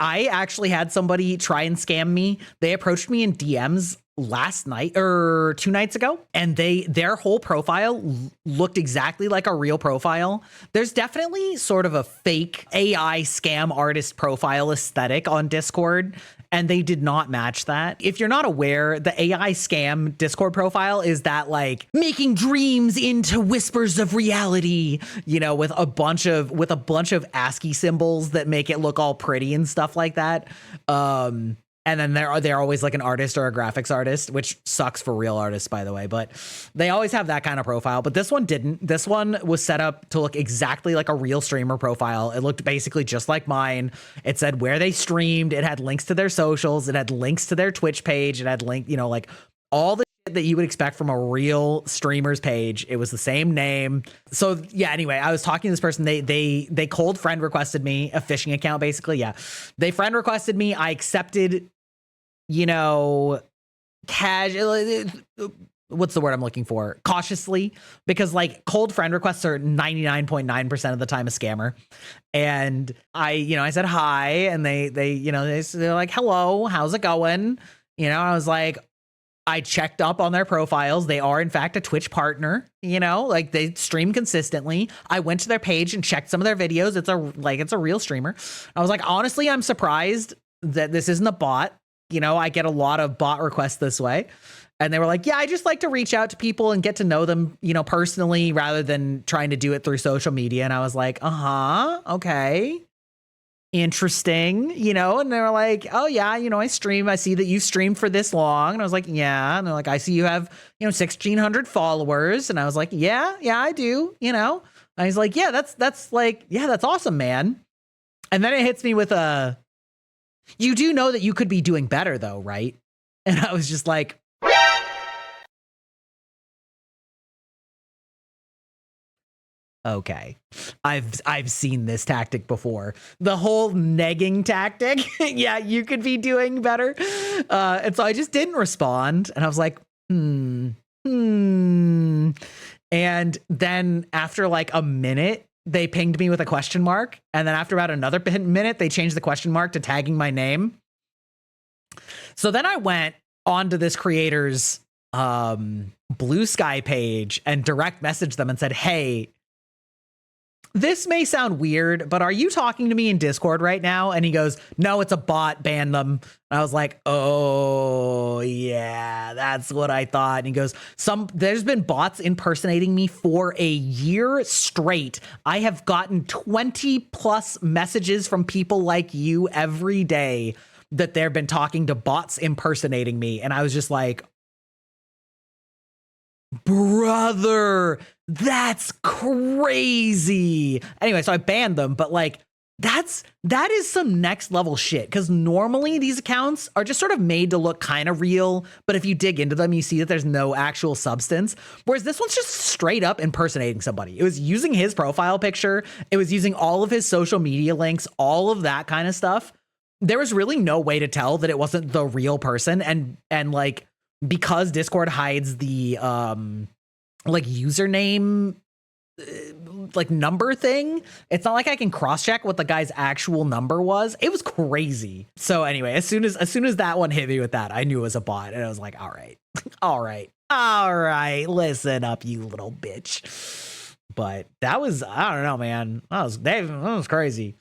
I actually had somebody try and scam me. They approached me in DMs last night or 2 nights ago, and their whole profile looked exactly like a real profile. There's definitely sort of a fake AI scam artist profile aesthetic on Discord, and they did not match that. If you're not aware, the AI scam Discord profile is that like making dreams into whispers of reality, you know, with a bunch of ASCII symbols that make it look all pretty and stuff like that. And then they're always like an artist or a graphics artist, which sucks for real artists, by the way. But they always have that kind of profile. But this one didn't. This one was set up to look exactly like a real streamer profile. It looked basically just like mine. It said where they streamed. It had links to their socials. It had links to their Twitch page. It had like all the shit that you would expect from a real streamer's page. It was the same name. So yeah, anyway, I was talking to this person. They cold friend requested me, a phishing account, basically. Yeah. They friend requested me. I accepted, you know, casual, what's the word I'm looking for? Cautiously, because like cold friend requests are 99.9% of the time a scammer. And I said hi, and they're like, hello, how's it going? You know, I was like, I checked up on their profiles. They are in fact a Twitch partner, you know, like they stream consistently. I went to their page and checked some of their videos. It's a real streamer. I was like, honestly, I'm surprised that this isn't a bot. You know, I get a lot of bot requests this way. And they were like, yeah, I just like to reach out to people and get to know them, you know, personally, rather than trying to do it through social media. And I was like, okay, interesting, you know. And they were like, oh yeah, you know, I stream. I see that you streamed for this long. And I was like, yeah. And they're like, I see you have, you know, 1,600 followers. And I was like, yeah, I do, you know. And he's like, yeah, that's like, yeah, that's awesome, man. And then it hits me with you do know that you could be doing better though, right? And I was just like, okay, I've seen this tactic before. The whole negging tactic. Yeah, you could be doing better. And so I just didn't respond. And I was like, And then after like a minute, they pinged me with a question mark. And then after about another minute, they changed the question mark to tagging my name. So then I went onto this creator's Blue Sky page and direct messaged them and said, hey, this may sound weird, but are you talking to me in Discord right now? And he goes, no, it's a bot, ban them. And I was like, oh yeah, that's what I thought. And he goes, there's been bots impersonating me for a year straight. I have gotten 20 plus messages from people like you every day that they've been talking to bots impersonating me. And I was just like, brother, that's crazy. Anyway, so I banned them, but like that is some next level shit, because normally these accounts are just sort of made to look kind of real, but if you dig into them, you see that there's no actual substance, whereas this one's just straight up impersonating somebody. It was using his profile picture, it was using all of his social media links, all of that kind of stuff. There was really no way to tell that it wasn't the real person, and like, because Discord hides the like username like number thing, it's not like I can cross-check what the guy's actual number was. It was crazy. So anyway, as soon as that one hit me with that, I knew it was a bot, and I was like, all right, listen up, you little bitch. But that was, I don't know, man, that was crazy.